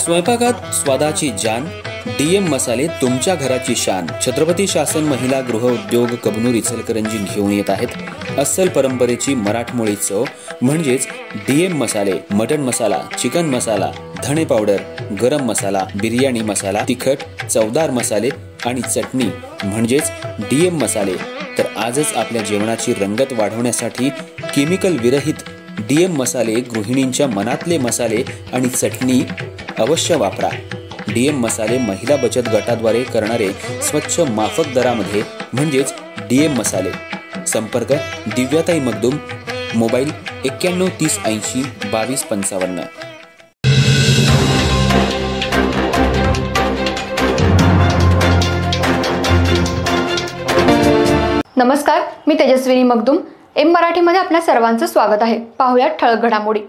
स्वयंपाकात स्वादाची जान, डीएम मसाले तुमच्या घराची शान। छत्रपती शासन महिला गृह उद्योग कबनूर इचलकरंजी घेऊन येत आहेत अस्सल परंपरेची मराठमोळी चव म्हणजेच डीएम मसाले। मटन मसाला, चिकन मसाला, धणे पावडर, गरम मसाला, बिर्याणी मसाला, तिखट चवदार मसाले आणि चटणी म्हणजेच डीएम मसाले। तर आजच आपल्या जेवणाची रंगत वाढवण्यासाठी केमिकल विरहित डीएम मसाले, गृहिणींच्या मनातले मसाले आणि चटणी अवश्य वापरा। डीएम मसाले महिला बचत गटाद्वारे करणारे स्वच्छ माफक दरामध्ये म्हणजेच डीएम मसाले। संपर्क दिव्याताई मगदूम, मोबाईल 91 30 80 22 55। नमस्कार, मी तेजस्विनी मगदूम। एम मराठीमध्ये आपल्या सर्वांचं स्वागत आहे। पाहूया ठळक घडामोडी।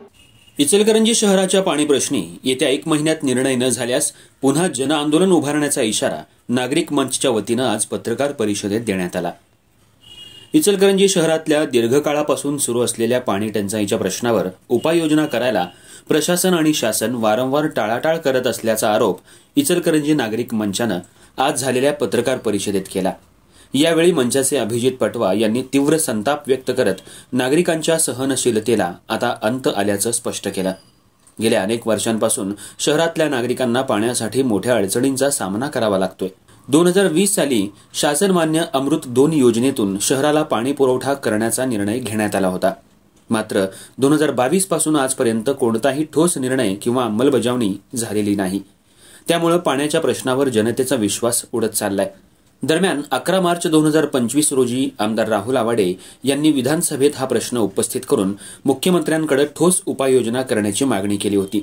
इचलकरंजी शहराच्या पाणी प्रश्नी येत्या 1 महिन्यात निर्णय न झाल्यास पुन्हा जन आंदोलन उभारण्याचा इशारा नागरिक मंचच्या वतीनं आज पत्रकार परिषदेत देण्यात आला। इचलकरंजी शहरातल्या दीर्घकाळापासून सुरू असलेल्या पाणी टंचाईच्या प्रश्नावर उपाययोजना करायला प्रशासन आणि शासन वारंवार टाळाटाळ करत असल्याचा आरोप इचलकरंजी नागरिक मंचानं आज झालेल्या पत्रकार परिषदेत केला। यावेळी मंचाचे अभिजित पटवा यांनी तीव्र संताप व्यक्त करत नागरिकांच्या सहनशीलतेला आता अंत आल्याचं स्पष्ट केलं। गेल्या अनेक वर्षांपासून शहरातल्या नागरिकांना पाण्यासाठी मोठ्या अडचणींचा सामना करावा लागतोय। 2020 साली शासनमान्य अमृत 2 योजनेतून शहराला पाणी पुरवठा करण्याचा निर्णय घेण्यात आला होता। मात्र 2022 पासून आजपर्यंत कोणताही ठोस निर्णय किंवा अंमलबजावणी झालेली नाही। त्यामुळे पाण्याच्या प्रश्नावर जनतेचा विश्वास उडत चाललाय। दरम्यान 11 मार्च 2025 रोजी आमदार राहुल आवाडे यांनी विधानसभेत हा प्रश्न उपस्थित करून मुख्यमंत्र्यांकडे ठोस उपाययोजना करण्याची मागणी केली होती।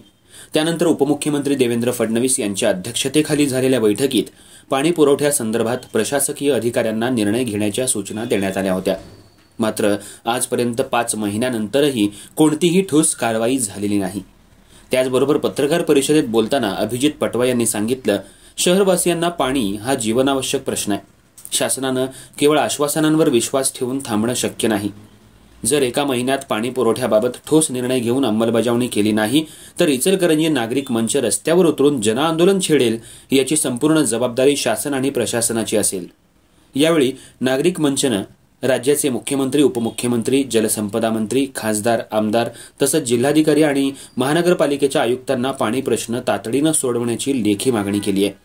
त्यानंतर उपमुख्यमंत्री देवेंद्र फडणवीस यांच्या अध्यक्षतेखाली झालेल्या बैठकीत पाणी पुरवठ्यासंदर्भात प्रशासकीय अधिकाऱ्यांना निर्णय घेण्याच्या सूचना देण्यात आल्या होत्या। मात्र आजपर्यंत 5 महिन्यानंतरही कोणतीही ठोस कारवाई झालेली नाही। त्याचबरोबर पत्रकार परिषदेत बोलताना अभिजित पटवा यांनी सांगितलं, शहरवासियांना पाणी हा जीवनावश्यक प्रश्न आहे। शासनानं केवळ आश्वासनांवर विश्वास ठेवून थांबणं शक्य नाही। जर 1 महिन्यात पाणी पुरवठ्याबाबत ठोस निर्णय घेऊन अंमलबजावणी केली नाही तर इचलकरंजी नागरिक मंच रस्त्यावर उतरून जनआंदोलन छेडेल, याची संपूर्ण जबाबदारी शासन आणि प्रशासनाची असेल। यावेळी नागरिक मंचनं राज्याचे मुख्यमंत्री, उपमुख्यमंत्री, जलसंपदा मंत्री, खासदार, आमदार तसंच जिल्हाधिकारी आणि महानगरपालिकेच्या आयुक्तांना पाणी प्रश्न तातडीनं सोडवण्याची लेखी मागणी केली आहे।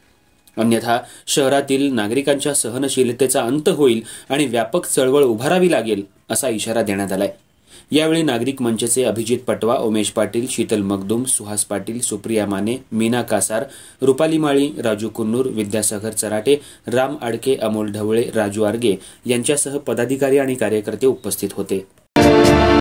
अन्यथा शहरातील नागरिकांच्या सहनशीलतेचा अंत होईल आणि व्यापक चळवळ उभारावी लागेल असा इशारा देण्यात आलाय। यावेळी नागरिक मंचचे अभिजित पटवा, उमेश पाटील, शीतल मगदूम, सुहास पाटील, सुप्रिया माने, मीना कासार, रुपाली माळी, राजू कुन्नूर, विद्यासागर चराटे, राम आडके, अमोल ढवळे, राजू आर्गे यांच्यासह पदाधिकारी आणि कार्यकर्ते उपस्थित होते।